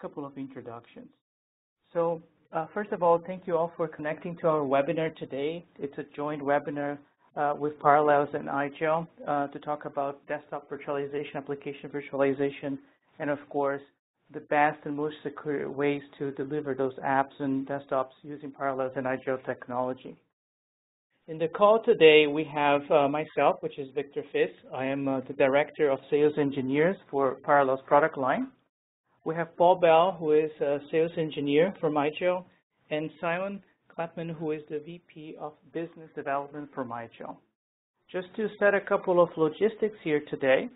couple of introductions. So first of all, thank you all for connecting to our webinar today. It's a joint webinar with Parallels and IGEL to talk about desktop virtualization, application virtualization, and of course, the best and most secure ways to deliver those apps and desktops using Parallels and IGEL technology. In the call today, we have myself, which is Victor Fiss. I am the Director of Sales Engineers for Parallels product line. We have Paul Bell, who is a Sales Engineer from IGEL, and Simon Chapman, who is the VP of Business Development from IGEL. Just to set a couple of logistics here today,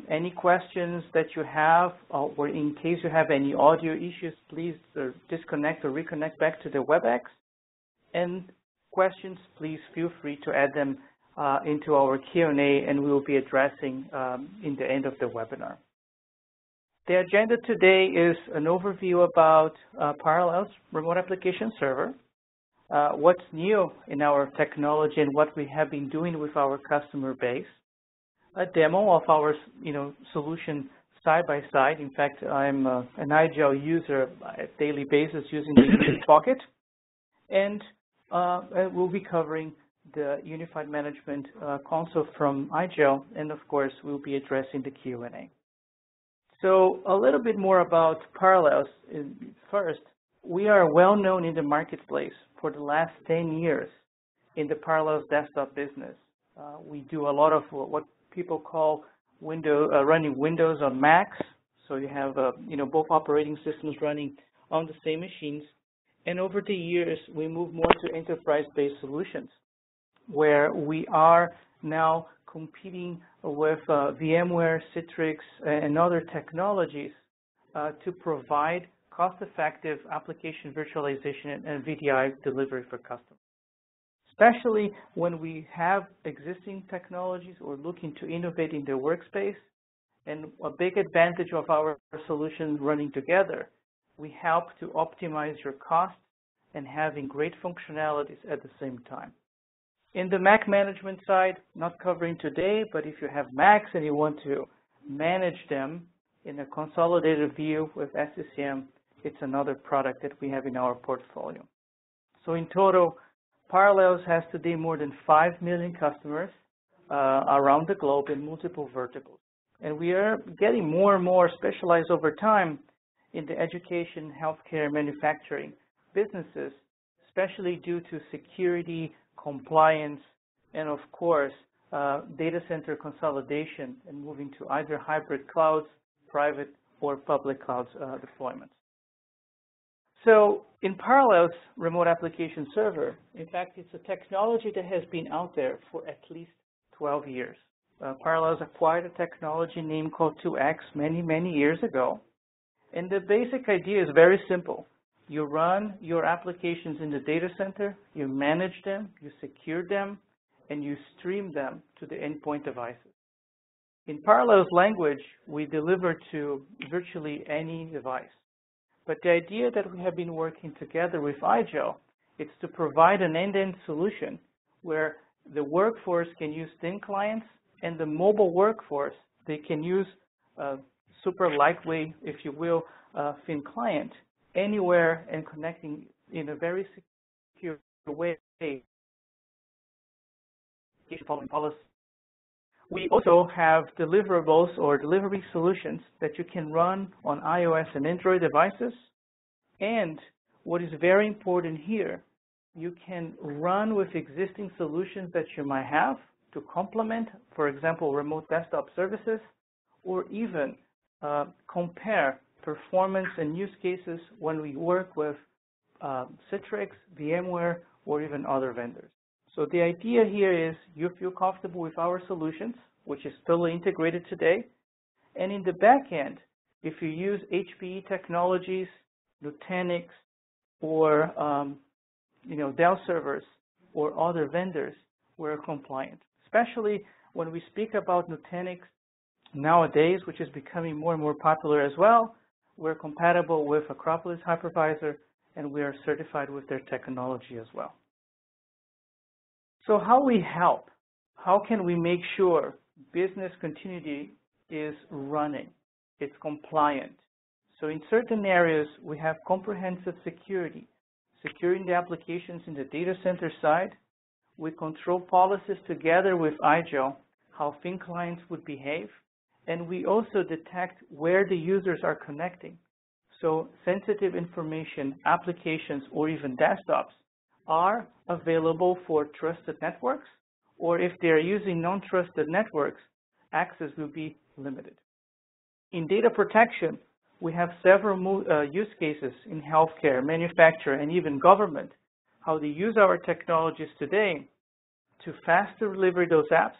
any questions that you have, or in case you have any audio issues, please disconnect or reconnect back to the WebEx. And questions, please feel free to add them into our Q&A, and we will be addressing in the end of the webinar. The agenda today is an overview about Parallels Remote Application Server, what's new in our technology and what we have been doing with our customer base, a demo of our solution side by side. In fact, I'm an IGEL user at daily basis using the Pocket, and we'll be covering the Unified Management Console from IGEL, and of course, we'll be addressing the Q&A. So a little bit more about Parallels. First, we are well known in the marketplace for the last 10 years in the Parallels desktop business. We do a lot of what people call running Windows on Macs. So you have both operating systems running on the same machines. And over the years, we move more to enterprise-based solutions, where we are now competing with VMware, Citrix, and other technologies to provide cost-effective application virtualization and VDI delivery for customers. Especially when we have existing technologies or looking to innovate in the workspace, and a big advantage of our solutions running together, we help to optimize your costs and having great functionalities at the same time. In the Mac management side, not covering today, but if you have Macs and you want to manage them in a consolidated view with SCCM, it's another product that we have in our portfolio. So in total, Parallels has today more than 5 million customers around the globe in multiple verticals. And we are getting more and more specialized over time in the education, healthcare, manufacturing businesses, especially due to security, compliance, and of course, data center consolidation and moving to either hybrid clouds, private or public clouds deployments. So in Parallels Remote Application Server, in fact, it's a technology that has been out there for at least 12 years. Parallels acquired a technology name called 2X many years ago. And the basic idea is very simple. You run your applications in the data center, you manage them, you secure them, and you stream them to the endpoint devices. In Parallels language, we deliver to virtually any device. But the idea that we have been working together with IGEL is to provide an end-to-end solution where the workforce can use thin clients and the mobile workforce, they can use super lightweight, if you will, thin client anywhere and connecting in a very secure way. Following policy. We also have deliverables or delivery solutions that you can run on iOS and Android devices. And what is very important here, you can run with existing solutions that you might have to complement, for example, remote desktop services, or even compare performance and use cases when we work with Citrix, VMware, or even other vendors. So the idea here is you feel comfortable with our solutions, which is fully integrated today. And in the back end, if you use HPE technologies, Nutanix, or Dell servers, or other vendors, we're compliant. Especially when we speak about Nutanix nowadays, which is becoming more and more popular as well, we're compatible with Acropolis Hypervisor, and we are certified with their technology as well. So how we help? How can we make sure business continuity is running, it's compliant, So in certain areas, we have comprehensive security, securing the applications in the data center side. We control policies together with IGEL, how thin clients would behave, and we also detect where the users are connecting. So sensitive information, applications, or even desktops are available for trusted networks, or if they are using non-trusted networks, access will be limited. In data protection, we have several use cases in healthcare, manufacturing, and even government, how they use our technologies today to faster deliver those apps,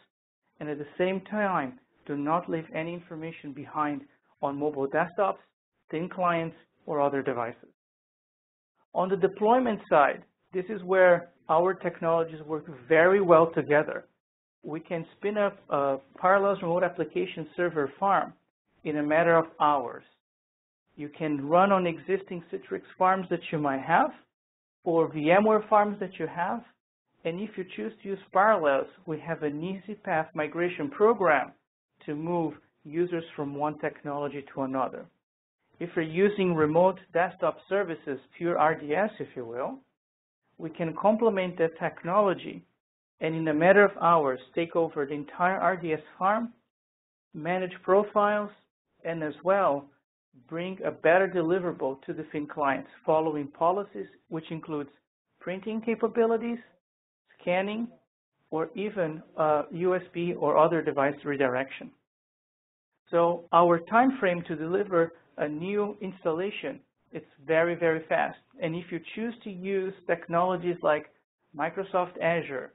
and at the same time, do not leave any information behind on mobile desktops, thin clients, or other devices. On the deployment side, this is where our technologies work very well together. We can spin up a Parallels remote application server farm in a matter of hours. You can run on existing Citrix farms that you might have, or VMware farms that you have, and if you choose to use Parallels, we have an easy path migration program to move users from one technology to another. If you're using remote desktop services, pure RDS, if you will, we can complement that technology and in a matter of hours take over the entire RDS farm, manage profiles, and as well bring a better deliverable to the thin clients following policies, which includes printing capabilities, scanning, or even USB or other device redirection. So our time frame to deliver a new installation, it's very, very fast. And if you choose to use technologies like Microsoft Azure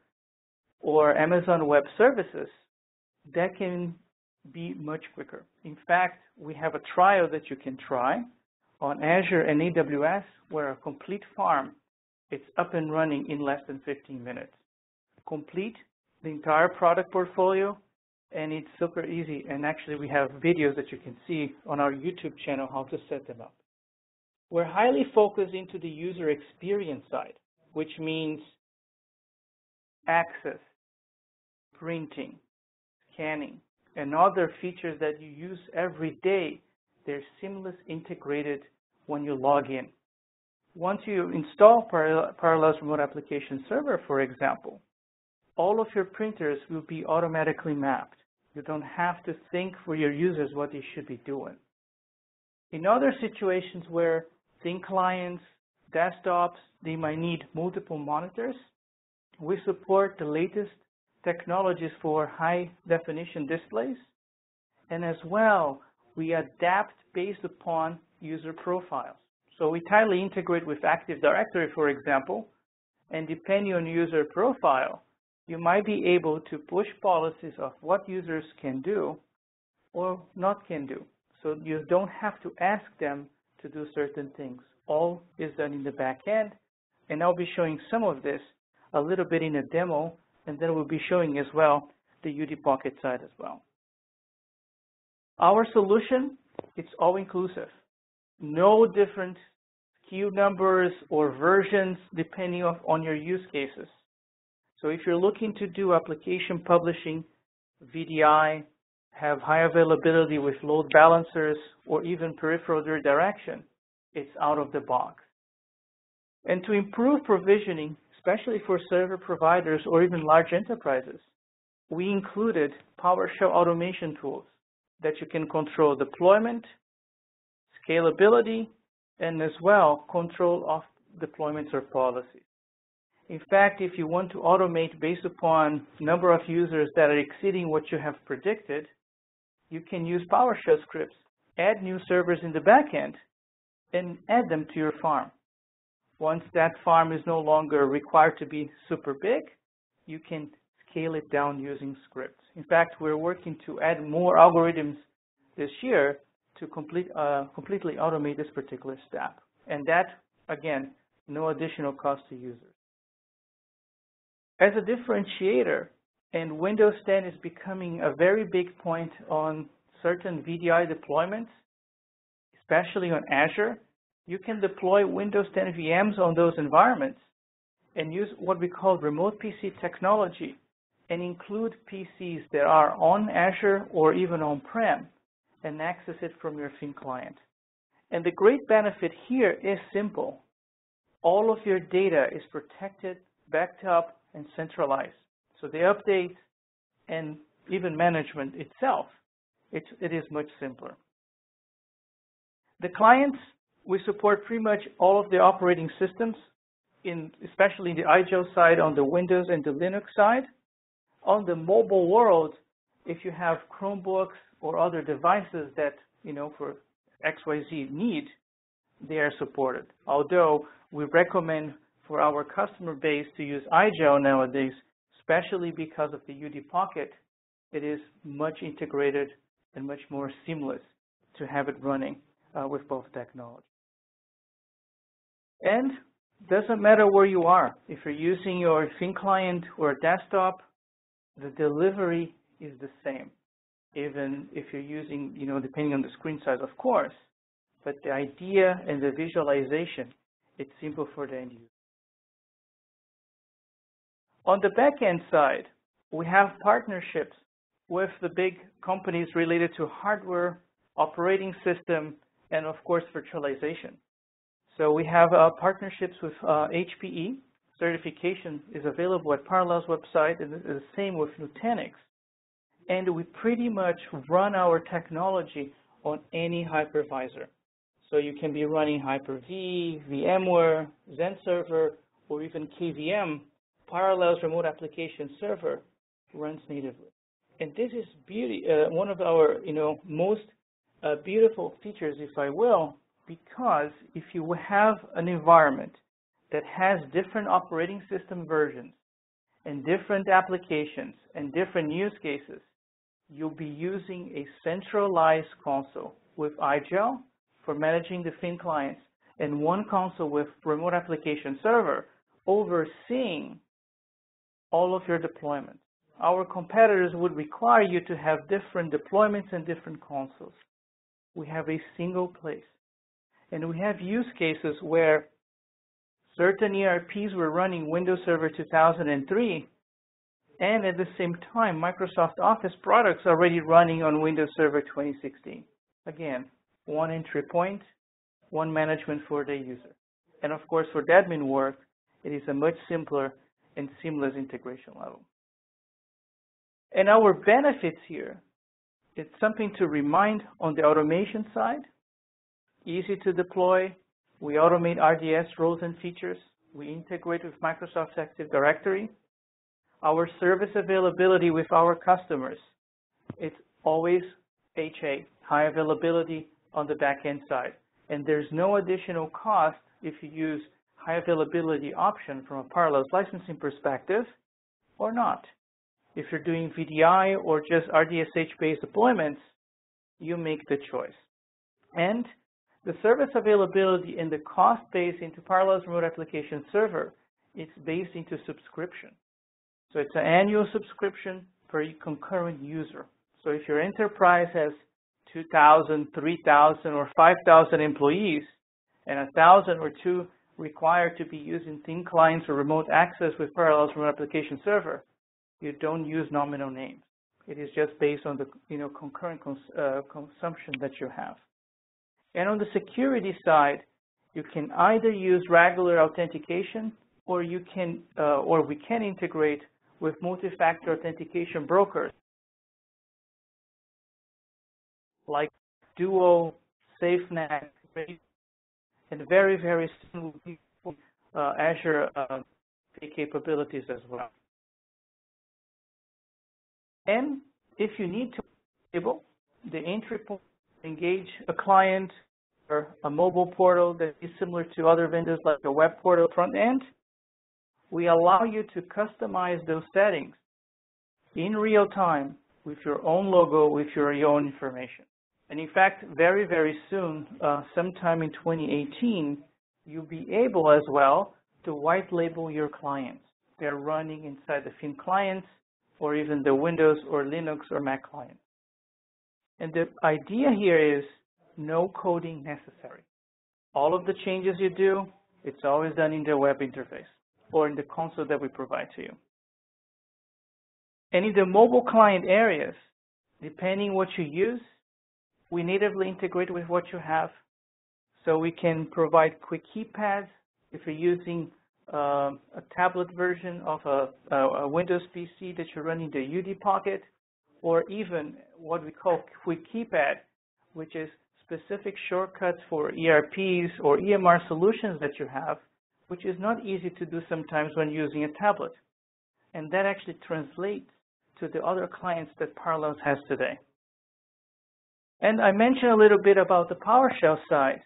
or Amazon Web Services, that can be much quicker. In fact, we have a trial that you can try on Azure and AWS where a complete farm, it's up and running in less than 15 minutes. Complete the entire product portfolio, and it's super easy. And actually, we have videos that you can see on our YouTube channel how to set them up. We're highly focused into the user experience side, which means access, printing, scanning, and other features that you use every day. They're seamless integrated when you log in. Once you install Parallels Remote Application Server, for example, all of your printers will be automatically mapped. You don't have to think for your users what they should be doing. In other situations where thin clients, desktops, they might need multiple monitors, we support the latest technologies for high-definition displays, and as well, we adapt based upon user profiles. So we tightly integrate with Active Directory, for example, and depending on user profile, you might be able to push policies of what users can do or not can do. So you don't have to ask them to do certain things. All is done in the back end, and I'll be showing some of this a little bit in a demo, and then we'll be showing as well the UD Pocket side as well. Our solution, it's all-inclusive. No different SKU numbers or versions depending on your use cases. So if you're looking to do application publishing, VDI, have high availability with load balancers, or even peripheral redirection, it's out of the box. And to improve provisioning, especially for server providers or even large enterprises, we included PowerShell automation tools that you can control deployment, scalability, and as well control of deployments or policies. In fact, if you want to automate based upon number of users that are exceeding what you have predicted, you can use PowerShell scripts, add new servers in the backend, and add them to your farm. Once that farm is no longer required to be super big, you can scale it down using scripts. In fact, we're working to add more algorithms this year to completely automate this particular step. And that, again, no additional cost to users. As a differentiator, and Windows 10 is becoming a very big point on certain VDI deployments, especially on Azure, you can deploy Windows 10 VMs on those environments and use what we call remote PC technology and include PCs that are on Azure or even on-prem and access it from your thin client. And the great benefit here is simple. All of your data is protected, backed up, and centralized. So the updates and even management itself, it is much simpler. The clients, we support pretty much all of the operating systems, especially in the IGEL side, on the Windows and the Linux side. On the mobile world, if you have Chromebooks or other devices that, for XYZ need, they are supported. Although we recommend for our customer base to use IGEL nowadays, especially because of the UD Pocket, it is much integrated and much more seamless to have it running with both technologies. And doesn't matter where you are. If you're using your thin client or a desktop, the delivery is the same. Even if you're using, depending on the screen size, of course, but the idea and the visualization, it's simple for the end user. On the back-end side, we have partnerships with the big companies related to hardware, operating system, and of course, virtualization. So we have partnerships with HPE. Certification is available at Parallel's website, and the same with Nutanix. And we pretty much run our technology on any hypervisor. So you can be running Hyper-V, VMware, Xen Server, or even KVM. Parallel's remote application server runs natively. And this is one of our most beautiful features, if I will, because if you have an environment that has different operating system versions and different applications and different use cases, you'll be using a centralized console with IGEL for managing the thin clients and one console with remote application server overseeing all of your deployments. Our competitors would require you to have different deployments and different consoles. We have a single place. And we have use cases where certain ERPs were running Windows Server 2003, and at the same time, Microsoft Office products are already running on Windows Server 2016. Again, one entry point, one management for the user. And of course, for the admin work, it is a much simpler and seamless integration level. And our benefits here, it's something to remind on the automation side. Easy to deploy. We automate RDS roles and features. We integrate with Microsoft Active Directory. Our service availability with our customers, it's always HA, high availability on the back-end side. And there's no additional cost if you use high availability option from a Parallels licensing perspective or not. If you're doing VDI or just RDSH-based deployments, you make the choice. And the service availability and the cost base into Parallels Remote Application Server, it's based into subscription. So it's an annual subscription per concurrent user. So if your enterprise has 2,000, 3,000, or 5,000 employees, and 1,000 or 2 required to be using thin clients or remote access with Parallels Remote Application Server, you don't use nominal names. It is just based on the concurrent consumption that you have. And on the security side, you can either use regular authentication, or you can, or we can integrate with multi-factor authentication brokers like Duo, SafeNet, and very, very soon Azure capabilities as well. And if you need to enable the entry point, engage a client or a mobile portal that is similar to other vendors like a web portal front end, we allow you to customize those settings in real time with your own logo, with your own information. And in fact, very, very soon, sometime in 2018, you'll be able as well to white label your clients. They're running inside the thin clients or even the Windows or Linux or Mac clients. And the idea here is no coding necessary. All of the changes you do, it's always done in the web interface or in the console that we provide to you. And in the mobile client areas, depending what you use, we natively integrate with what you have. So we can provide quick keypads if you're using a tablet version of a Windows PC that you're running the UD Pocket, or even what we call quick keypad, which is specific shortcuts for ERPs or EMR solutions that you have, which is not easy to do sometimes when using a tablet. And that actually translates to the other clients that Parallels has today. And I mentioned a little bit about the PowerShell side.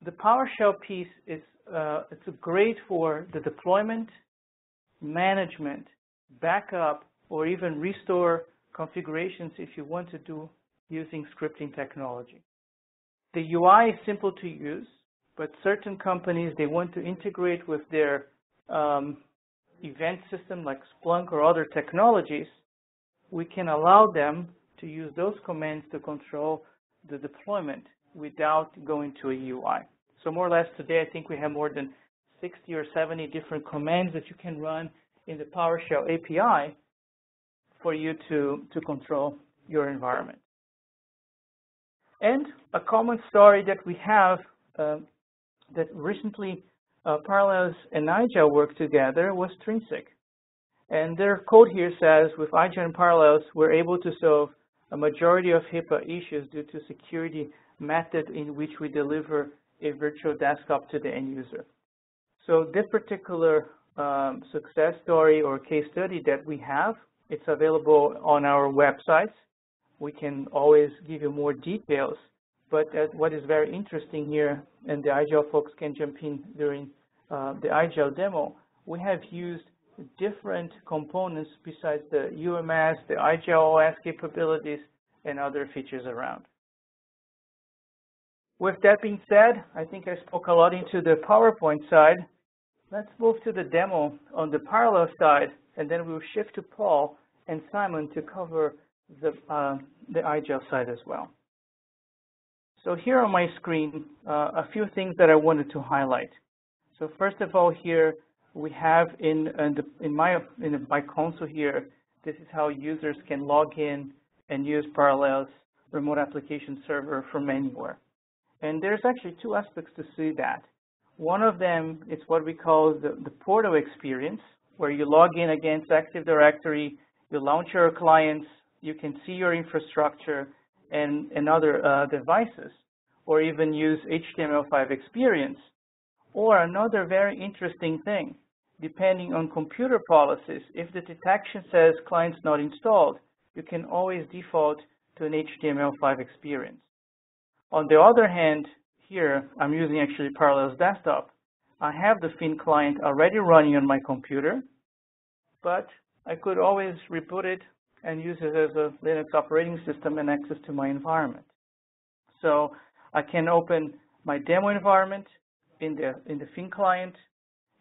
The PowerShell piece is it's great for the deployment, management, backup, or even restore configurations if you want to do using scripting technology. The UI is simple to use, but certain companies, they want to integrate with their event system like Splunk or other technologies. We can allow them to use those commands to control the deployment without going to a UI. So more or less today, I think we have more than 60 or 70 different commands that you can run in the PowerShell API for you to control your environment. And a common story that we have that recently Parallels and IGEL worked together was Trinsic. And their code here says, with IGEL and Parallels, we're able to solve a majority of HIPAA issues due to security method in which we deliver a virtual desktop to the end user. So this particular success story or case study that we have, it's available on our websites. We can always give you more details, but what is very interesting here, and the IGEL folks can jump in during the IGEL demo, we have used different components besides the UMS, the IGEL OS capabilities, and other features around. With that being said, I think I spoke a lot into the PowerPoint side. Let's move to the demo on the Parallel side, and then we'll shift to Paul and Simon to cover the IGEL side as well. So here on my screen, a few things that I wanted to highlight. So first of all, here we have in my console here, this is how users can log in and use Parallels remote application server from anywhere. And there's actually two aspects to see that. One of them is what we call the portal experience, where you log in against Active Directory, you launch your clients, you can see your infrastructure and other devices, or even use HTML5 experience. Or another very interesting thing, depending on computer policies, if the detection says client's not installed, you can always default to an HTML5 experience. On the other hand, here, I'm using actually Parallels Desktop. I have the Fin client already running on my computer, but I could always reboot it and use it as a Linux operating system and access to my environment. So I can open my demo environment in the Fin client,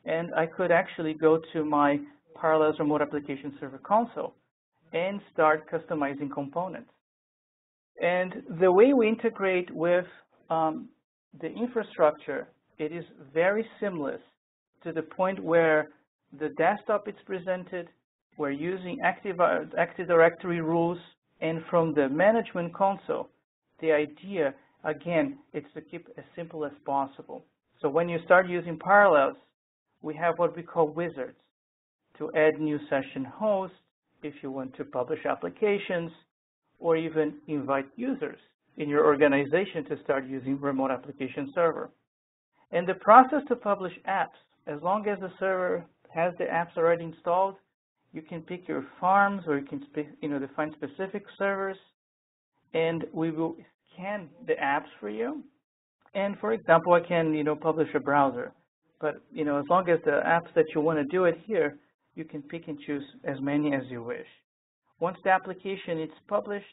and I could actually go to my Parallels Remote Application Server console and start customizing components. And the way we integrate with the infrastructure, it is very seamless to the point where the desktop is presented, we're using Active Directory rules, and from the management console, the idea, again, is to keep as simple as possible. So when you start using Parallels, we have what we call wizards to add new session hosts if you want to publish applications, or even invite users in your organization to start using Remote Application Server. And the process to publish apps, as long as the server has the apps already installed, you can pick your farms, or you can define specific servers, and we will scan the apps for you. And for example, I can publish a browser, but as long as the apps that you want to do it here, you can pick and choose as many as you wish. Once the application is published,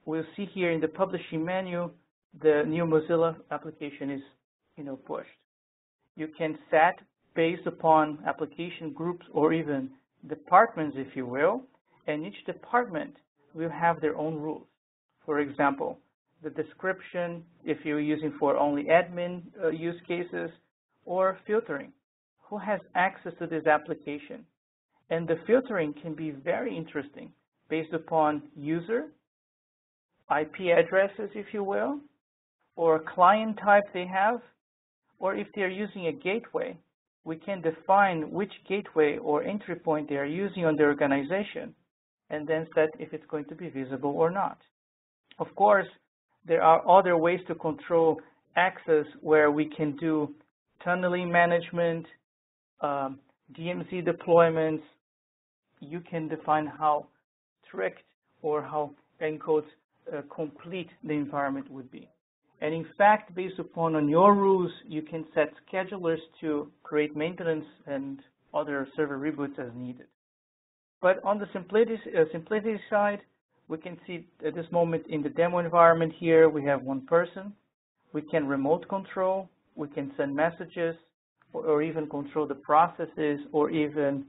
we'll see here in the publishing menu, the new Mozilla application is pushed. You can set based upon application groups or even departments, if you will, and each department will have their own rules. For example, the description, if you're using for only admin use cases, or filtering. Who has access to this application? And the filtering can be very interesting based upon user, IP addresses, if you will, or client type they have, or if they're using a gateway, we can define which gateway or entry point they are using on the organization, and then set if it's going to be visible or not. Of course, there are other ways to control access where we can do tunneling management, DMZ deployments. You can define how strict or how, in quotes, complete the environment would be. And in fact, based upon on your rules, you can set schedulers to create maintenance and other server reboots as needed. But on the simplicity side, we can see at this moment in the demo environment here, we have one person. We can remote control, we can send messages, or even control the processes, or even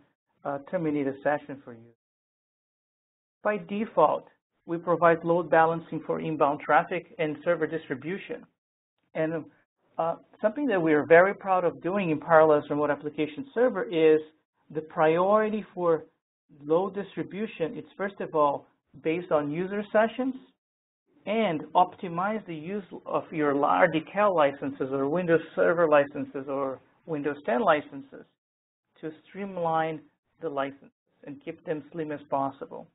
terminate a session for you. By default, we provide load balancing for inbound traffic and server distribution. And something that we are very proud of doing in Parallels Remote Application Server is the priority for load distribution. It's first of all based on user sessions, and optimize the use of your RDCal licenses or Windows Server licenses or Windows 10 licenses to streamline the licenses and keep them slim as possible.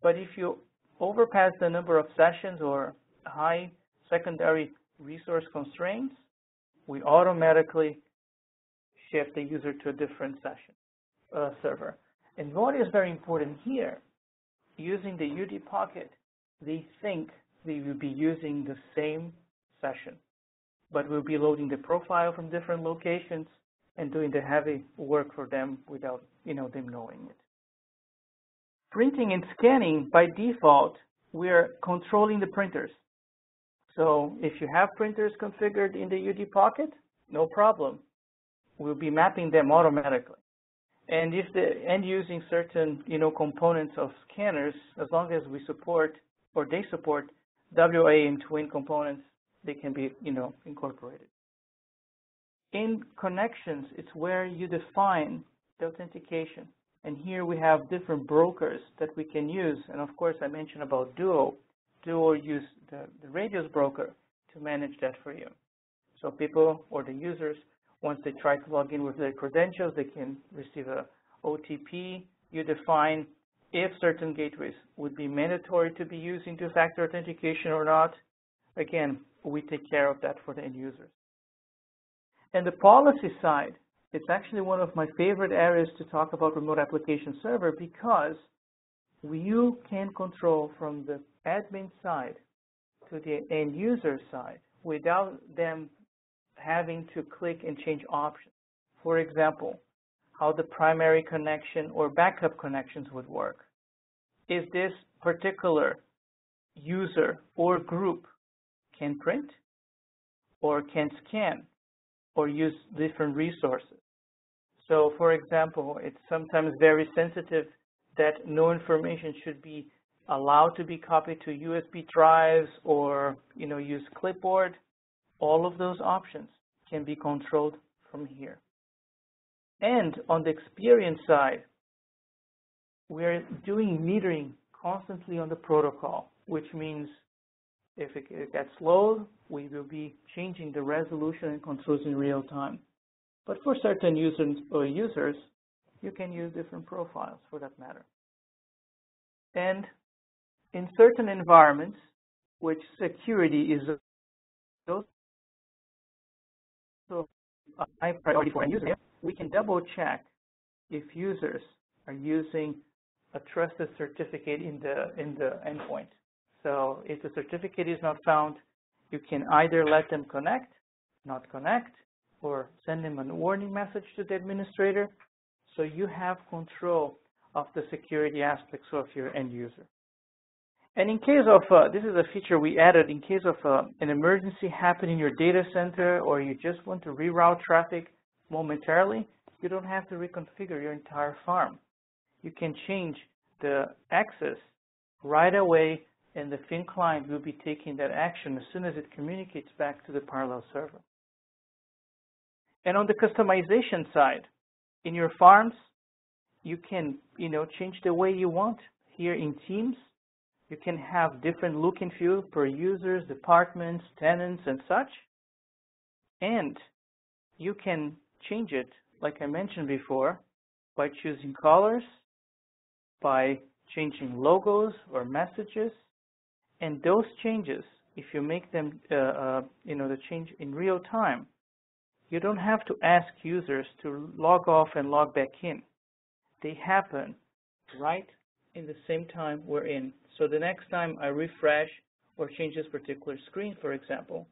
But if you overpass the number of sessions or high secondary resource constraints, we automatically shift the user to a different session server. And what is very important here, using the UD Pocket, they think they will be using the same session, but we'll be loading the profile from different locations and doing the heavy work for them without them knowing it. Printing and scanning, by default, we're controlling the printers. So if you have printers configured in the UD Pocket, no problem. We'll be mapping them automatically. And if the end using certain components of scanners, as long as we support or they support WA and Twin components, they can be incorporated. In connections, it's where you define the authentication. And here we have different brokers that we can use. And of course, I mentioned about Duo. Duo use the Radius broker to manage that for you. So people or the users, once they try to log in with their credentials, they can receive a OTP. You define if certain gateways would be mandatory to be using two-factor authentication or not. Again, we take care of that for the end users. And the policy side, it's actually one of my favorite areas to talk about remote application server, because you can control from the admin side to the end user side without them having to click and change options. For example, how the primary connection or backup connections would work. Is this particular user or group can print or can scan or use different resources? So for example, it's sometimes very sensitive that no information should be allowed to be copied to USB drives or use clipboard. All of those options can be controlled from here. And on the experience side, we're doing metering constantly on the protocol, which means if it gets slow, we will be changing the resolution and controls in real time. But for certain users, you can use different profiles for that matter. And in certain environments, which security is also a high priority for a user, we can double check if users are using a trusted certificate in the endpoint. So if the certificate is not found, you can either let them connect, not connect, or send them a warning message to the administrator. So you have control of the security aspects of your end user. And in case of, this is a feature we added, in case of an emergency happening in your data center, or you just want to reroute traffic momentarily, you don't have to reconfigure your entire farm. You can change the access right away, and the Fin client will be taking that action as soon as it communicates back to the parallel server. And on the customization side, in your farms, you can change the way you want. Here in Teams, You can have different look and feel per users, departments, tenants, and such. And you can change it, like I mentioned before, by choosing colors, by changing logos or messages. And those changes, if you make them, the change in real time, you don't have to ask users to log off and log back in. They happen right in the same time we're in. So the next time I refresh or change this particular screen, for example,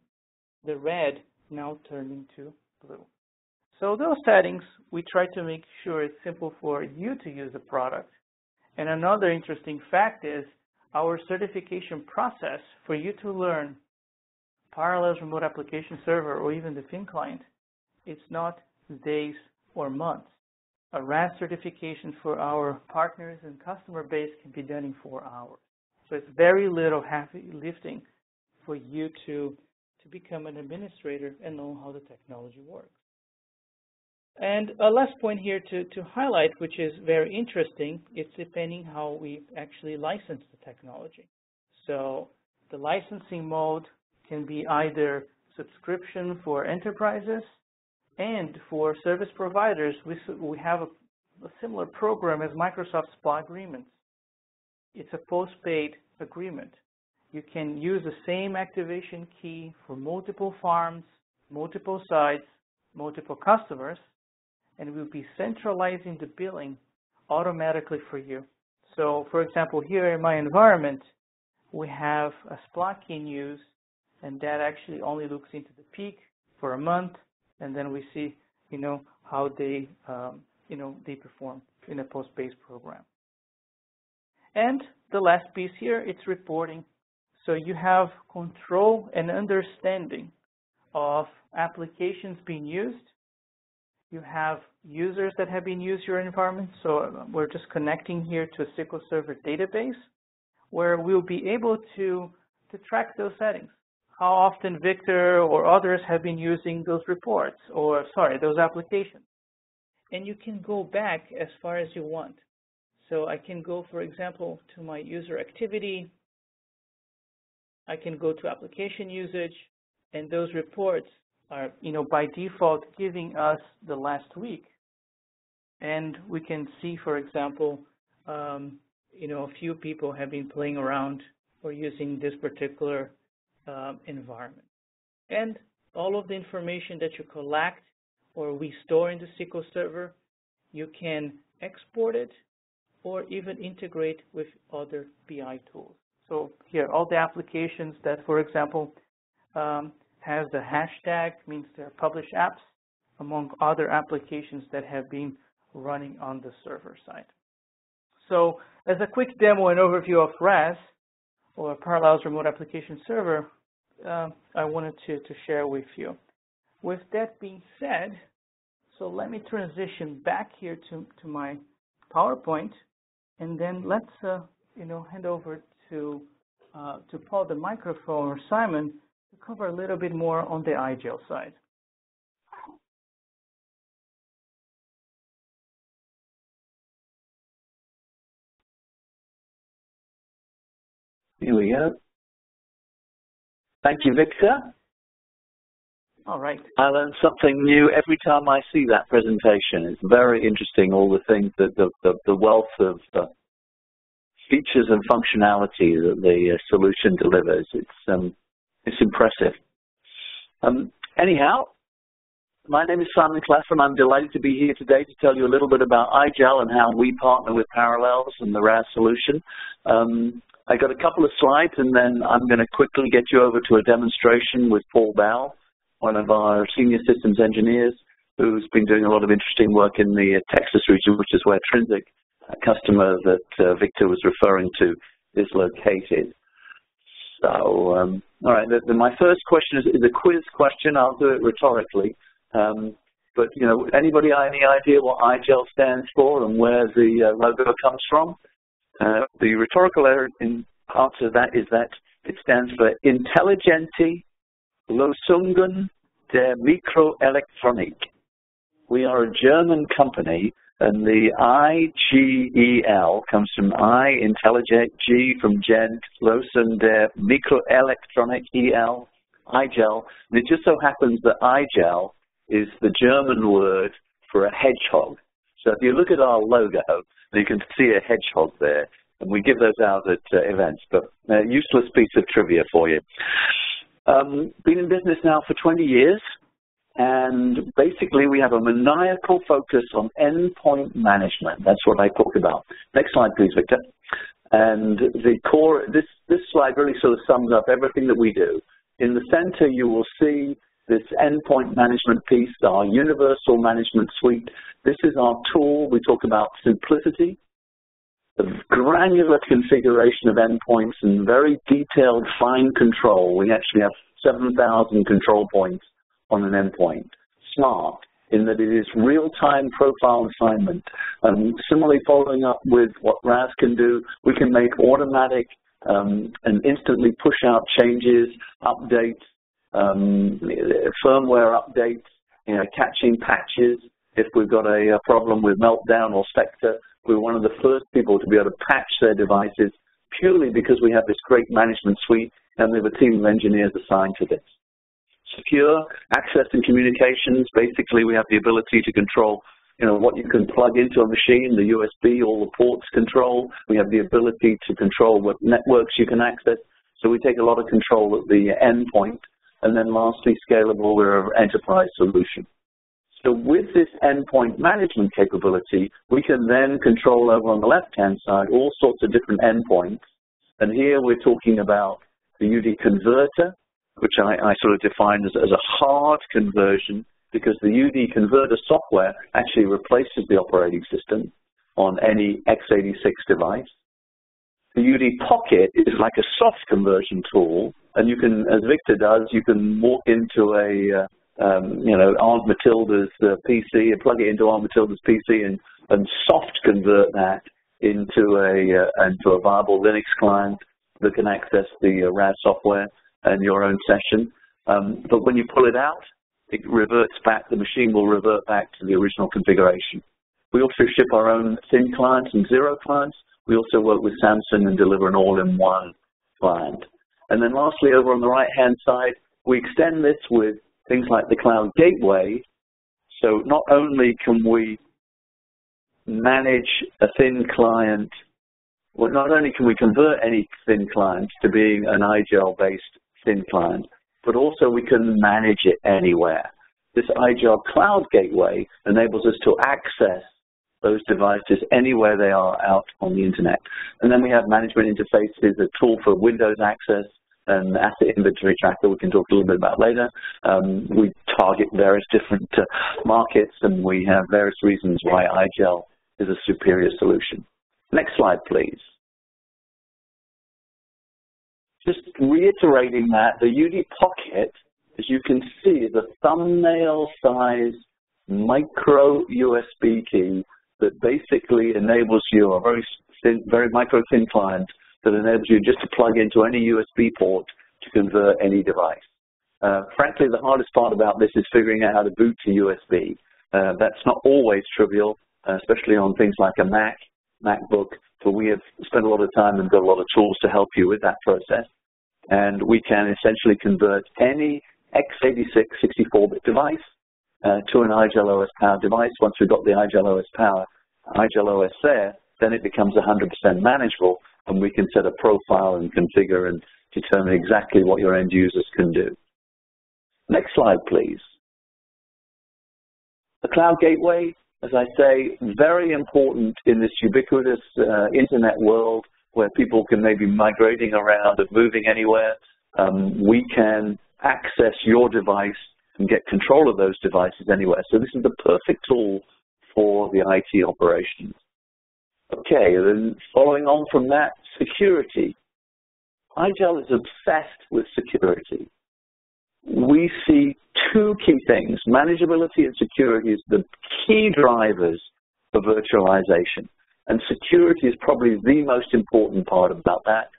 the red now turned into blue. So those settings, we try to make sure it's simple for you to use the product. And another interesting fact is our certification process for you to learn Parallels Remote Application Server or even the Fin client, it's not days or months. A RAS certification for our partners and customer base can be done in 4 hours. So it's very little heavy lifting for you to become an administrator and know how the technology works. And a last point here to highlight, which is very interesting, it's depending how we actually license the technology. So the licensing mode can be either subscription for enterprises, and for service providers, we have a similar program as Microsoft SPA agreements. It's a post-paid agreement. You can use the same activation key for multiple farms, multiple sites, multiple customers, and we'll be centralizing the billing automatically for you. So, for example, here in my environment, we have a SPA key in use, and that actually only looks into the peak for a month, and then we see, how they, they perform in a post-based program. And the last piece here, it's reporting. So you have control and understanding of applications being used. You have users that have been used your environment. So we're just connecting here to a SQL Server database where we'll be able to track those settings. How often Victor or others have been using those reports, or those applications. And you can go back as far as you want. So I can go, for example, to my user activity. I can go to application usage, and those reports are, by default giving us the last week. And we can see, for example, a few people have been playing around or using this particular environment. And all of the information that you collect or we store in the SQL Server, you can export it or even integrate with other BI tools. So here, all the applications that, for example, has the hashtag, means they're published apps, among other applications that have been running on the server side. So as a quick demo and overview of RAS, or Parallels Remote Application Server, I wanted to share with you. With that being said, so let me transition back here to my PowerPoint, and then let's hand over to Paul the microphone, or Simon, to cover a little bit more on the IGEL side. Here we go. Thank you, Victor. All right. I learn something new every time I see that presentation. It's very interesting, all the things that the wealth of features and functionality that the solution delivers. It's impressive. Anyhow, my name is Simon Clef, and I'm delighted to be here today to tell you a little bit about IGEL and how we partner with Parallels and the RAS solution. I got a couple of slides, and then I'm going to quickly get you over to a demonstration with Paul Bell, one of our senior systems engineers, who's been doing a lot of interesting work in the Texas region, which is where Trinsic, a customer that Victor was referring to, is located. So, all right, my first question is a quiz question. I'll do it rhetorically. But, anybody have any idea what IGEL stands for and where the logo comes from? The rhetorical answer to that is that it stands for Intelligente Lösungen der Mikroelektronik. We are a German company, And the IGEL comes from I, intelligent, G from gent, Losen der Mikroelektronik, EL, IGEL. And it just so happens that IGEL is the German word for a hedgehog. So if you look at our logo, you can see a hedgehog there. And we give those out at events, but a useless piece of trivia for you. Been in business now for 20 years, and basically we have a maniacal focus on endpoint management. That's what I talked about. Next slide, please, Victor. And the core, this slide really sort of sums up everything that we do. In the center, you will see this endpoint management piece, our universal management suite. This is our tool. We talk about simplicity, the granular configuration of endpoints, and very detailed fine control. We actually have 7,000 control points on an endpoint. Smart, in that it is real-time profile assignment. Similarly, following up with what RAS can do, we can make automatic and instantly push out changes, updates, firmware updates, catching patches. If we've got a problem with Meltdown or Spectre, we're one of the first people to be able to patch their devices purely because we have this great management suite and we have a team of engineers assigned to this. Secure access and communications. Basically, we have the ability to control, what you can plug into a machine, the USB, all the ports control. We have the ability to control what networks you can access. So we take a lot of control at the endpoint. And then lastly, scalable, we're an enterprise solution. So with this endpoint management capability, we can then control over on the left-hand side all sorts of different endpoints. And here we're talking about the UD converter, which I sort of define as a hard conversion, because the UD converter software actually replaces the operating system on any x86 device. The UD Pocket is like a soft conversion tool, and you can, as Victor does, you can walk into a Aunt Matilda's PC and plug it into Aunt Matilda's PC and soft convert that into a viable Linux client that can access the RAS software and your own session. But when you pull it out, it reverts back, the machine will revert back to the original configuration. We also ship our own thin clients and zero clients. We also work with Samsung and deliver an all-in-one client. And then lastly, over on the right-hand side, we extend this with things like the cloud gateway. So not only can we manage a thin client, well, not only can we convert any thin client to being an IGEL-based thin client, but also we can manage it anywhere. This IGEL cloud gateway enables us to access those devices anywhere they are out on the internet. And then we have management interfaces, a tool for Windows access, and asset inventory tracker we can talk a little bit about later. We target various different markets, and we have various reasons why IGEL is a superior solution. Next slide, please. Just reiterating that, the UD Pocket, as you can see, is a thumbnail-sized micro USB key that basically enables you a very thin, very micro-thin client that enables you just to plug into any USB port to convert any device. Frankly, the hardest part about this is figuring out how to boot to USB. That's not always trivial, especially on things like a Mac, MacBook, but we have spent a lot of time and got a lot of tools to help you with that process. And we can essentially convert any x86 64-bit device to an IGEL OS powered device. Once we've got the IGEL OS power, IGEL OS there, then it becomes 100% manageable, and we can set a profile and configure and determine exactly what your end users can do. Next slide, please. The cloud gateway, as I say, very important in this ubiquitous internet world where people can maybe migrating around and moving anywhere. We can access your device and get control of those devices anywhere. So this is the perfect tool for the IT operations. Okay, then following on from that, security. IGEL is obsessed with security. We see two key things. Manageability and security is the key drivers for virtualization. And security is probably the most important part about that.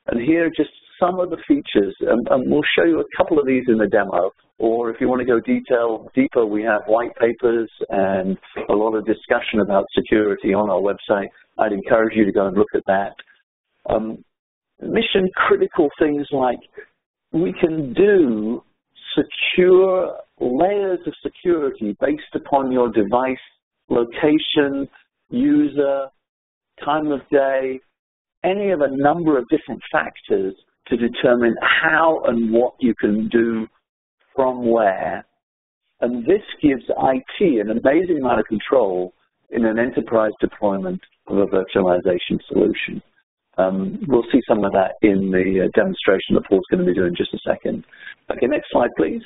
And here, just some of the features, and we'll show you a couple of these in the demo, or if you want to go deeper, we have white papers and a lot of discussion about security on our website. I'd encourage you to go and look at that. Mission critical things like we can do secure layers of security based upon your device, location, user, time of day, any of a number of different factors to determine how and what you can do from where. And this gives IT an amazing amount of control in an enterprise deployment of a virtualization solution. We'll see some of that in the demonstration that Paul's going to be doing in just a second. Okay, next slide, please.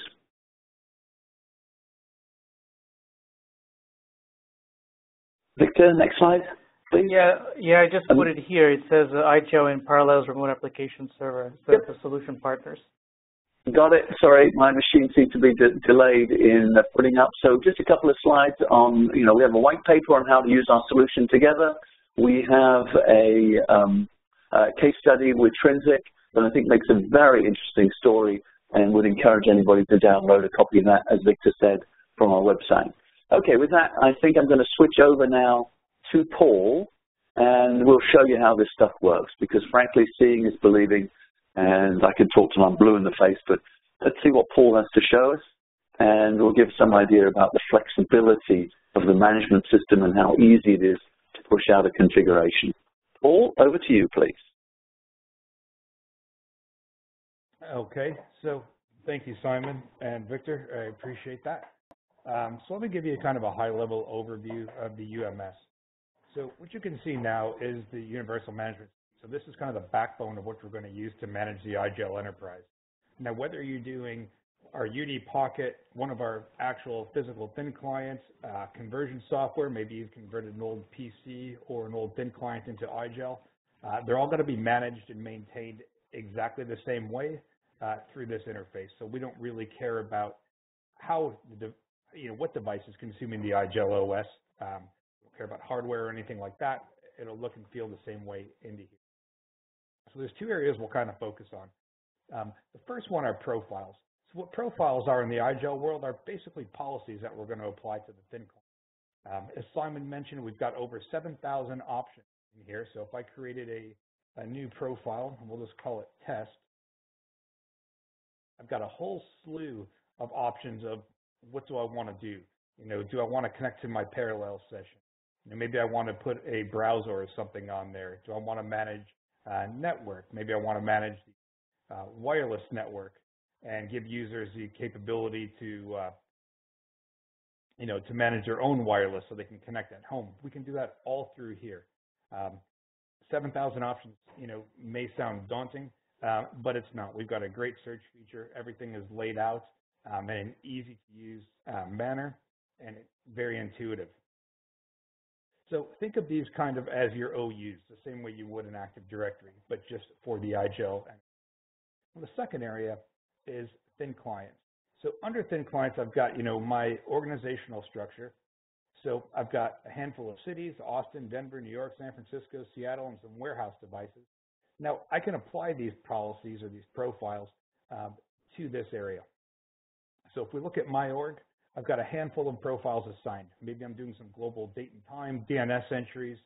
Victor, next slide, please. Yeah, I just put it here. It says IGEL and Parallels Remote Application Server. So Yep. the solution partners. Got it. Sorry, my machine seems to be delayed in putting up. So just a couple of slides on, we have a white paper on how to use our solution together. We have a case study with Trinsic that I think makes a very interesting story and would encourage anybody to download a copy of that, as Victor said, from our website. Okay, with that, I think I'm going to switch over now to Paul, and we'll show you how this stuff works, because frankly, seeing is believing, and I could talk till I'm blue in the face, but let's see what Paul has to show us, and we'll give some idea about the flexibility of the management system and how easy it is to push out a configuration. Paul, over to you, please. Okay, so thank you, Simon and Victor. I appreciate that. So let me give you kind of a high-level overview of the UMS. So what you can see now is the universal management. So this is kind of the backbone of what we're going to use to manage the IGEL enterprise. Now, whether you're doing our UD Pocket, one of our actual physical thin clients, conversion software, maybe you've converted an old PC or an old thin client into IGEL, they're all going to be managed and maintained exactly the same way through this interface. So we don't really care about how what device is consuming the IGEL OS. We don't care about hardware or anything like that. It'll look and feel the same way into here. So there's two areas we'll kind of focus on. The first one are profiles. So what profiles are in the IGEL world are basically policies that we're going to apply to the thin client. As Simon mentioned, we've got over 7,000 options in here. So if I created a new profile, and we'll just call it test, I've got a whole slew of options of what do I want to do? Do I want to connect to my parallel session? Maybe I want to put a browser or something on there. Do I want to manage network? Maybe I want to manage the wireless network and give users the capability to to manage their own wireless so they can connect at home. We can do that all through here. 7,000 options, may sound daunting, but it's not. We've got a great search feature. Everything is laid out in an easy-to-use manner, and it's very intuitive. So think of these kind of as your OUs, the same way you would an Active Directory, but just for the IGEL. And the second area is thin clients. So under thin clients, I've got, my organizational structure. So I've got a handful of cities: Austin, Denver, New York, San Francisco, Seattle, and some warehouse devices. Now, I can apply these policies or these profiles to this area. So if we look at my org, I've got a handful of profiles assigned. Maybe I'm doing some global date and time, DNS entries.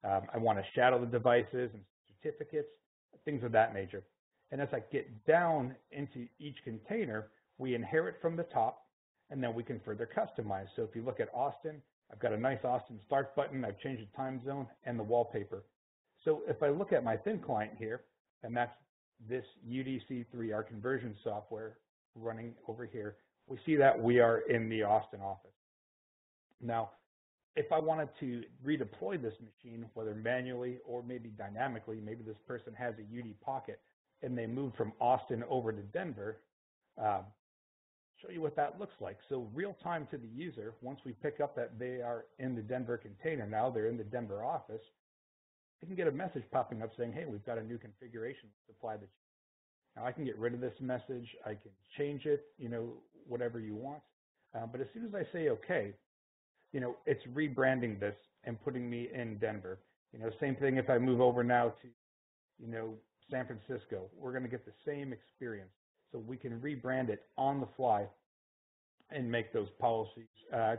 I want to shadow the devices and certificates, things of that nature. And as I get down into each container, we inherit from the top, and then we can further customize. So if you look at Austin, I've got a nice Austin start button. I've changed the time zone and the wallpaper. So if I look at my thin client here, and that's this UDC3, our conversion software running over here, we see that we are in the Austin office. Now, if I wanted to redeploy this machine, whether manually or maybe dynamically, maybe this person has a UD Pocket and they moved from Austin over to Denver, show you what that looks like. So real time to the user, once we pick up that they are in the Denver container, now they're in the Denver office, you can get a message popping up saying, hey, we've got a new configuration to apply the. Now I can get rid of this message, I can change it, whatever you want. But as soon as I say okay, it's rebranding this and putting me in Denver. Same thing if I move over now to, San Francisco, we're going to get the same experience. So we can rebrand it on the fly and make those policies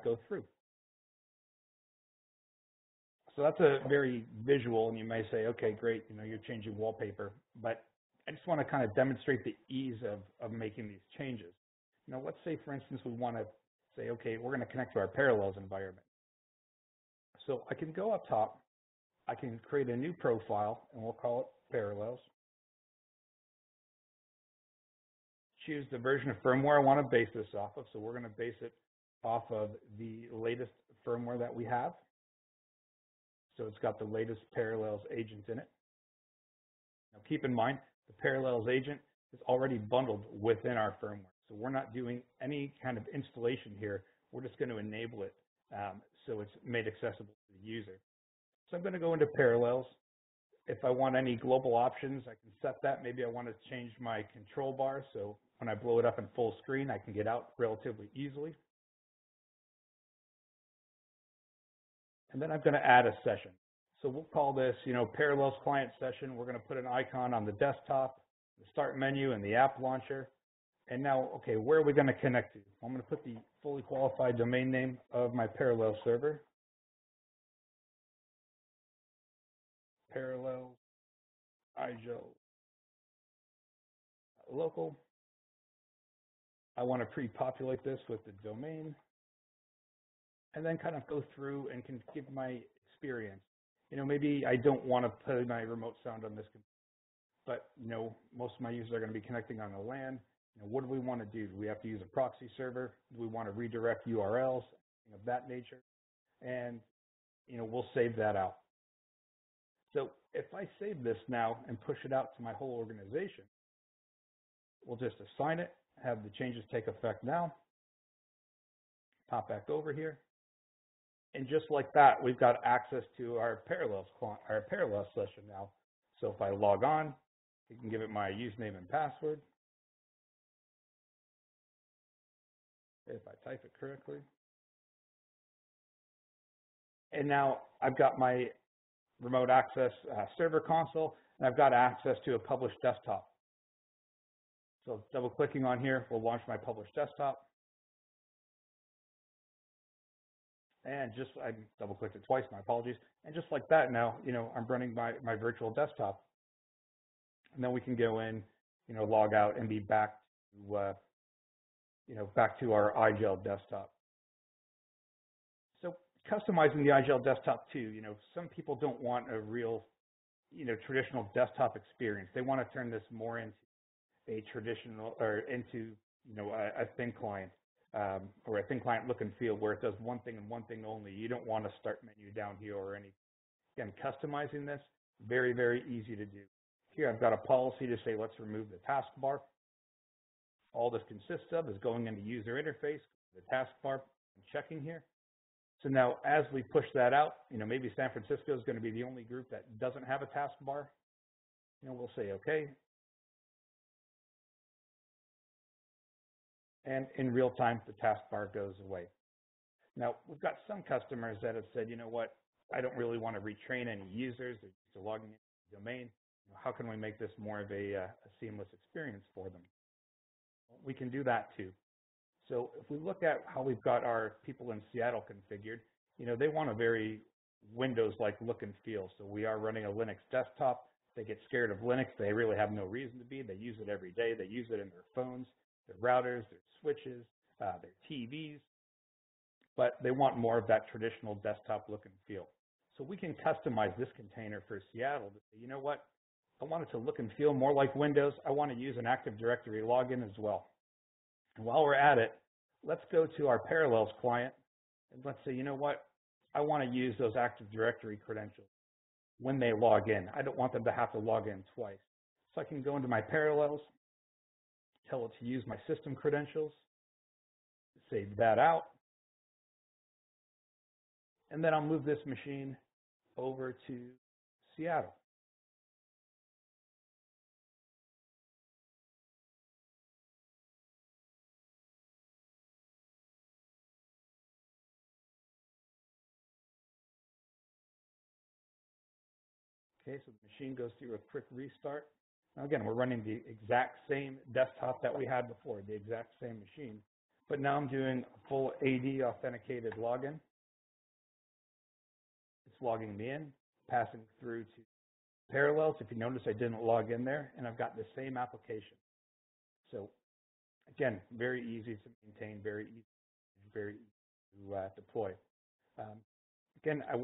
go through. So that's a very visual, and you may say, okay, great, you're changing wallpaper, but I just want to kind of demonstrate the ease of making these changes. Let's say, for instance, we want to say, okay, we're going to connect to our Parallels environment. So I can go up top, I can create a new profile, and we'll call it Parallels. Choose the version of firmware I want to base this off of. So we're going to base it off of the latest firmware that we have. So it's got the latest Parallels agent in it. Now keep in mind, the Parallels agent is already bundled within our firmware. So we're not doing any kind of installation here. We're just going to enable it so it's made accessible to the user. So I'm going to go into Parallels. If I want any global options, I can set that. Maybe I want to change my control bar, so when I blow it up in full screen, I can get out relatively easily. And then I'm going to add a session. So we'll call this, Parallels client session. We're going to put an icon on the desktop, the start menu, and the app launcher. And now, okay, where are we going to connect to? I'm going to put the fully qualified domain name of my Parallels server. Parallels IGEL local. I want to pre-populate this with the domain, and then kind of go through and can give my experience. Maybe I don't want to put my remote sound on this computer, but most of my users are going to be connecting on the LAN. What do we want to do? Do we have to use a proxy server? Do we want to redirect URLs, of that nature? And we'll save that out. So if I save this now and push it out to my whole organization, we'll just assign it, have the changes take effect now, pop back over here, and just like that, we've got access to our Parallels session now. So if I log on, you can give it my username and password. If I type it correctly. And now I've got my remote access server console, and I've got access to a published desktop. So double clicking on here will launch my published desktop. And I double clicked it twice, my apologies. And just like that now, I'm running my virtual desktop. And then we can go in, log out and be back to, back to our IGEL desktop. So customizing the IGEL desktop too, some people don't want a real, traditional desktop experience. They want to turn this more into a traditional, or into, a thin client, or a thin client look and feel where it does one thing and one thing only. You don't want to start menu down here or anything. Again, customizing this, very, very easy to do. Here I've got a policy to say, let's remove the taskbar. All this consists of is going into user interface, the taskbar, and checking here. So now as we push that out, maybe San Francisco is going to be the only group that doesn't have a taskbar. We'll say okay. And in real time, the taskbar goes away. Now, we've got some customers that have said, what, I don't really want to retrain any users. They're used to logging into the domain. How can we make this more of a seamless experience for them? We can do that too. So if we look at how we've got our people in Seattle configured, they want a very Windows-like look and feel. So we are running a Linux desktop. They get scared of Linux. They really have no reason to be. They use it every day. They use it in their phones, their routers, their switches, their TVs. But they want more of that traditional desktop look and feel. So we can customize this container for Seattle to say, what, I want it to look and feel more like Windows. I want to use an Active Directory login as well. And while we're at it, let's go to our Parallels client, and let's say, what, I want to use those Active Directory credentials when they log in. I don't want them to have to log in twice. So I can go into my Parallels, tell it to use my system credentials, save that out, and then I'll move this machine over to Seattle. Okay, so the machine goes through a quick restart. Now again, we're running the exact same desktop that we had before, the exact same machine, but now I'm doing a full AD authenticated login. It's logging me in, passing through to Parallels. If you notice, I didn't log in there, and I've got the same application. So again, very easy to maintain, very easy to deploy. Again, I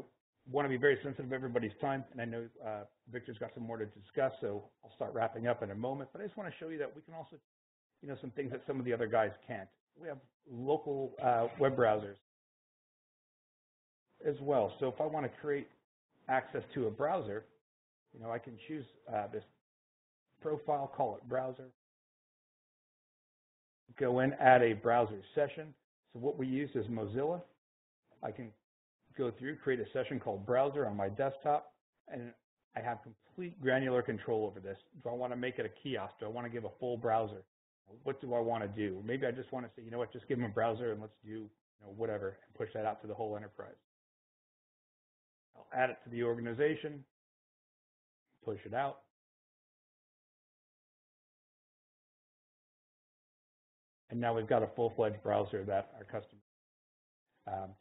want to be very sensitive of everybody's time, and I know Victor's got some more to discuss, so I'll start wrapping up in a moment. But I just want to show you that we can also, some things that some of the other guys can't. We have local web browsers as well. So if I want to create access to a browser, I can choose this profile, call it browser, go in, add a browser session. So what we use is Mozilla. I can go through, create a session called browser on my desktop, and I have complete granular control over this. Do I want to make it a kiosk? Do I want to give a full browser? What do I want to do? Maybe I just want to say, just give them a browser and let's do whatever, and push that out to the whole enterprise. I'll add it to the organization, push it out. And now we've got a full-fledged browser that our customers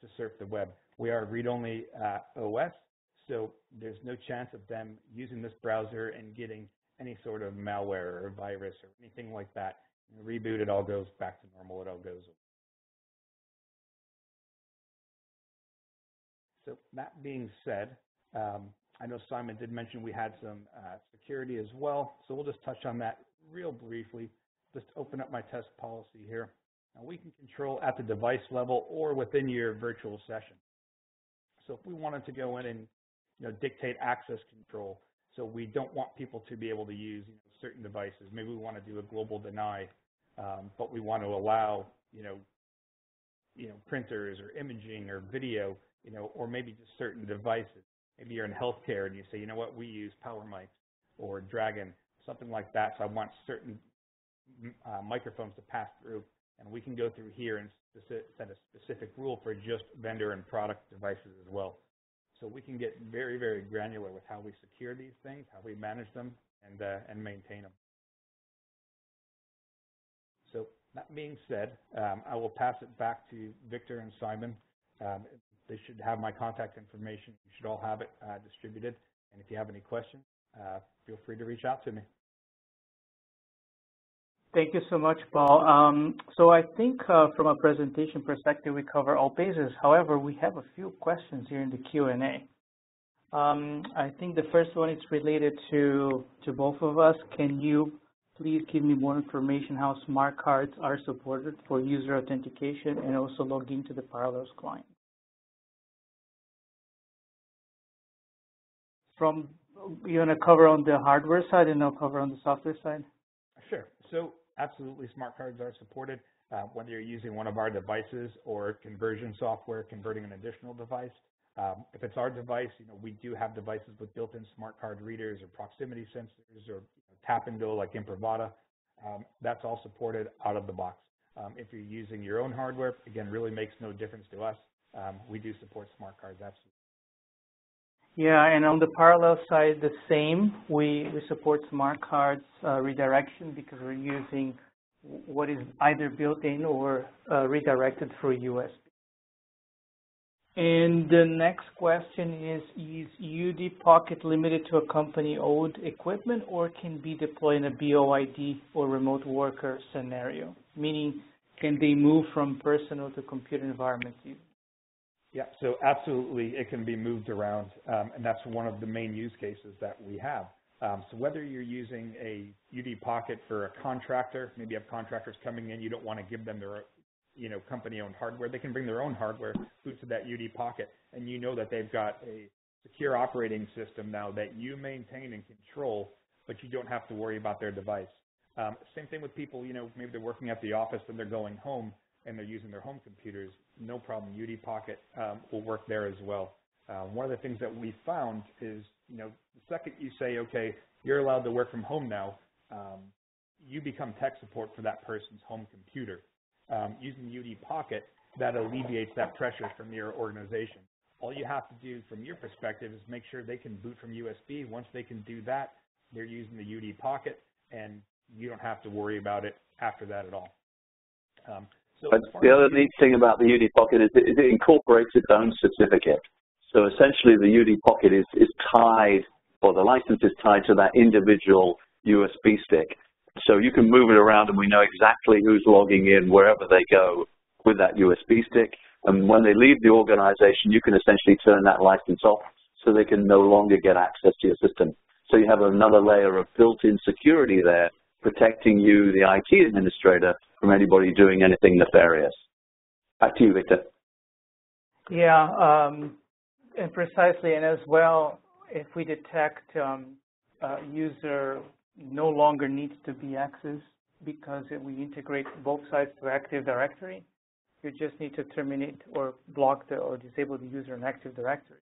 to surf the web. We are read-only OS, so there's no chance of them using this browser and getting any sort of malware or virus or anything like that. Reboot, it all goes back to normal, it all goes away. So that being said, I know Simon did mention we had some security as well, so we'll just touch on that real briefly. Just open up my test policy here. Now we can control at the device level or within your virtual session. So if we wanted to go in and dictate access control, so we don't want people to be able to use certain devices. Maybe we want to do a global deny, but we want to allow printers or imaging or video, or maybe just certain devices. Maybe you're in healthcare and you say, we use Power Mics or Dragon, something like that. So I want certain microphones to pass through, and we can go through here and set a specific rule for just vendor and product devices as well. So we can get very, very granular with how we secure these things, how we manage them, and maintain them. So that being said, I will pass it back to Victor and Simon. They should have my contact information. You should all have it distributed. And if you have any questions, feel free to reach out to me. Thank you so much, Paul. So I think from a presentation perspective, we cover all bases. However, we have a few questions here in the Q&A. I think the first one is related to both of us. Can you please give me more information how smart cards are supported for user authentication and also log into the Parallels client? You want to cover on the hardware side and I'll cover on the software side? Sure. So absolutely, smart cards are supported, whether you're using one of our devices or conversion software, converting an additional device. If it's our device, we do have devices with built-in smart card readers or proximity sensors or tap and go like Imprivata. That's all supported out of the box. If you're using your own hardware, again, really makes no difference to us. We do support smart cards, absolutely. Yeah, and on the Parallel side, the same. We support smart cards redirection because we're using what is either built in or redirected through USB. And the next question is UD Pocket limited to a company-owned equipment or can be deployed in a BOID or remote worker scenario? Meaning, can they move from personal to computer environments? Yeah, so absolutely it can be moved around, and that's one of the main use cases that we have. So whether you're using a UD Pocket for a contractor, maybe you have contractors coming in, you don't want to give them their company-owned hardware, they can bring their own hardware, boot to that UD Pocket, and that they've got a secure operating system now that you maintain and control, but you don't have to worry about their device. Same thing with people, maybe they're working at the office and they're going home and they're using their home computers, no problem. UD Pocket will work there as well. One of the things that we found is, the second you say, okay, you're allowed to work from home now, you become tech support for that person's home computer. Using UD Pocket, that alleviates that pressure from your organization. All you have to do from your perspective is make sure they can boot from USB. Once they can do that, they're using the UD Pocket, and you don't have to worry about it after that at all. But the other neat thing about the UD Pocket is it incorporates its own certificate. So essentially the UD Pocket is tied, or the license is tied to that individual USB stick. So you can move it around and we know exactly who's logging in wherever they go with that USB stick. And when they leave the organization, you can essentially turn that license off so they can no longer get access to your system. So you have another layer of built-in security there, protecting you, the IT administrator, from anybody doing anything nefarious. Back to you, Victor. Yeah, and precisely, and as well, if we detect user no longer needs to be accessed because we integrate both sides to Active Directory, you just need to terminate or block or disable the user in Active Directory,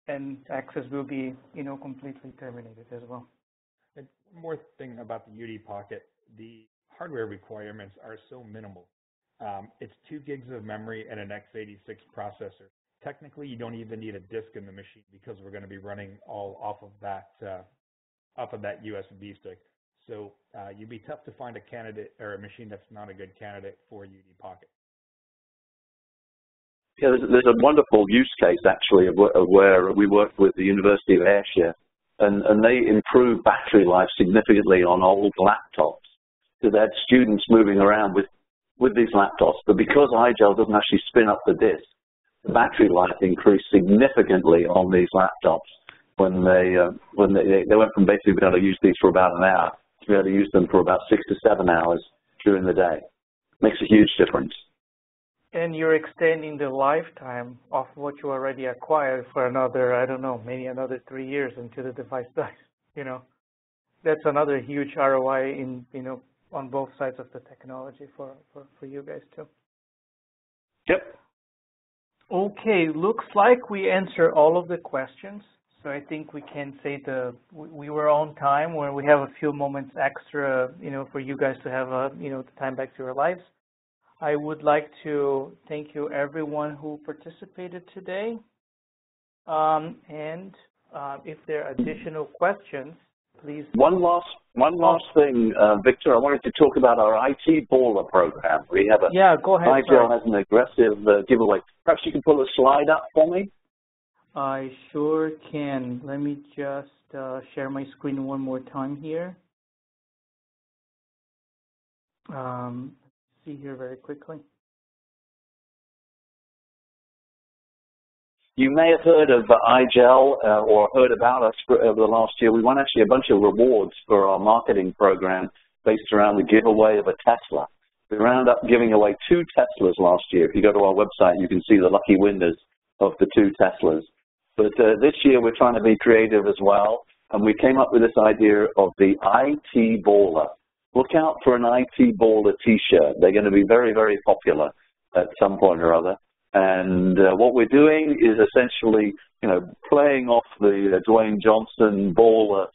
and access will be, completely terminated as well. And one more thing about the UD Pocket, the hardware requirements are so minimal. It's 2 gigs of memory and an x86 processor. Technically, you don't even need a disk in the machine because we're going to be running all off of that USB stick. So you'd be tough to find a candidate or a machine that's not a good candidate for UD Pocket. Yeah, there's a wonderful use case actually of where we worked with the University of Ayrshire, and they improved battery life significantly on old laptops. So they had students moving around with these laptops, but because IGEL doesn't actually spin up the disk, the battery life increased significantly on these laptops when they went from basically being able to use these for about an hour to be able to use them for about 6 to 7 hours during the day. Makes a huge difference. And you're extending the lifetime of what you already acquired for another, I don't know, maybe another 3 years until the device dies. That's another huge ROI in, on both sides of the technology for you guys too. Yep. Okay, looks like we answered all of the questions. So I think we can say we were on time, where we have a few moments extra, for you guys to have the time back to your lives. I would like to thank you everyone who participated today. And if there are additional questions, please. One last thing, Victor. I wanted to talk about our IT Baller program. We have go ahead. IGEL has an aggressive giveaway. Perhaps you can pull a slide up for me. I sure can. Let me just share my screen one more time here. See here very quickly. You may have heard of IGEL or heard about us over the last year. We won actually a bunch of rewards for our marketing program based around the giveaway of a Tesla. We wound up giving away 2 Teslas last year. If you go to our website, you can see the lucky winners of the 2 Teslas. But this year we're trying to be creative as well, and we came up with this idea of the IT Baller. Look out for an IT Baller T-shirt. They're going to be very, very popular at some point or other. And what we're doing is essentially, playing off the Dwayne Johnson Baller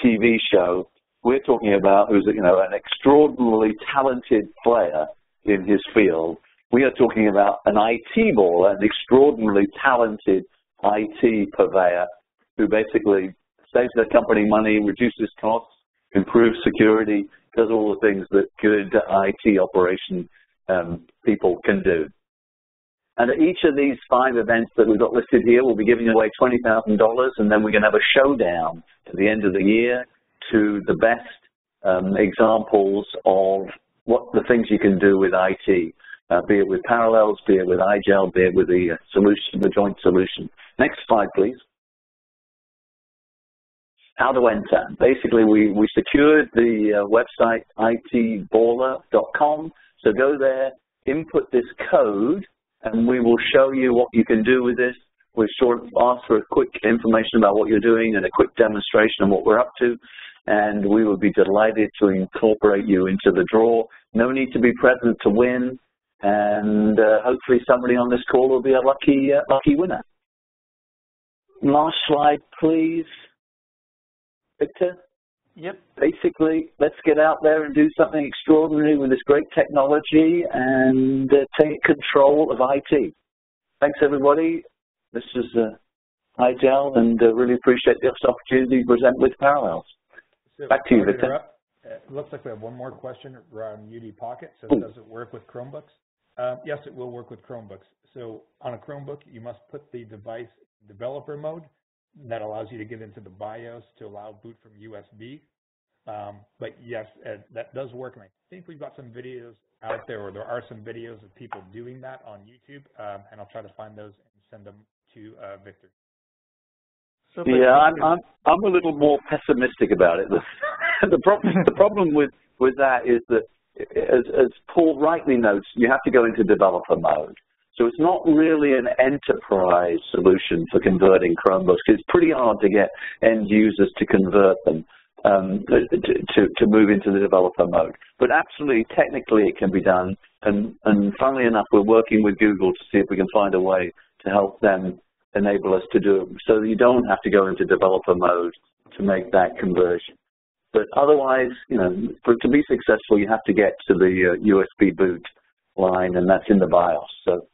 TV show. We're talking about who's, an extraordinarily talented player in his field. We are talking about an IT baller, an extraordinarily talented IT purveyor who basically saves their company money, reduces costs, improves security, does all the things that good IT operation people can do. And at each of these 5 events that we've got listed here, we'll be giving away $20,000, and then we're going to have a showdown at the end of the year to the best examples of what the things you can do with IT, be it with Parallels, be it with IGEL, be it with the solution, the joint solution. Next slide, please. How to enter. Basically, we secured the website itballer.com. So go there, input this code, and we will show you what you can do with this. We'll ask for a quick information about what you're doing and a quick demonstration of what we're up to, and we will be delighted to incorporate you into the draw. No need to be present to win, and hopefully somebody on this call will be a lucky winner. Last slide, please. Victor? Yep. Basically, let's get out there and do something extraordinary with this great technology and take control of IT. Thanks, everybody. This is IGEL, and really appreciate this opportunity to present with Parallels. So, back to you, Victor. It looks like we have one more question around UD Pocket. So does it work with Chromebooks? Yes, it will work with Chromebooks. So on a Chromebook, you must put the device in developer mode. That allows you to get into the BIOS to allow boot from USB. But yes, that does work. And I think we've got some videos out there, or there are some videos of people doing that on YouTube. And I'll try to find those and send them to Victor. Yeah, I'm a little more pessimistic about it. The problem with that is that, as Paul rightly notes, you have to go into developer mode. So it's not really an enterprise solution for converting Chromebooks. It's pretty hard to get end users to convert them to move into the developer mode. But absolutely, technically, it can be done. And funnily enough, we're working with Google to see if we can find a way to help them enable us to do it, so that you don't have to go into developer mode to make that conversion. But otherwise, to be successful, you have to get to the USB boot line, and that's in the BIOS. So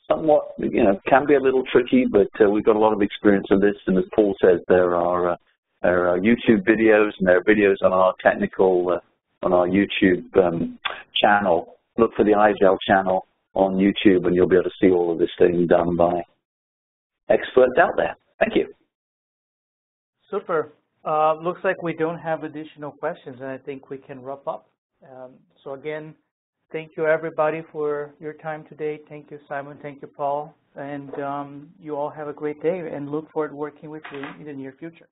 somewhat, can be a little tricky, but we've got a lot of experience with this. And as Paul says, there are YouTube videos, and there are videos on our on our YouTube channel. Look for the IGEL channel on YouTube, and you'll be able to see all of this thing done by experts out there. Thank you. Super. Looks like we don't have additional questions, and I think we can wrap up. So again, thank you everybody for your time today. Thank you, Simon. Thank you, Paul. And you all have a great day, and look forward to working with you in the near future.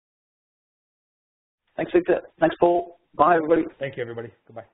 Thanks, Victor. Thanks, Paul. Bye, everybody. Thank you, everybody. Goodbye.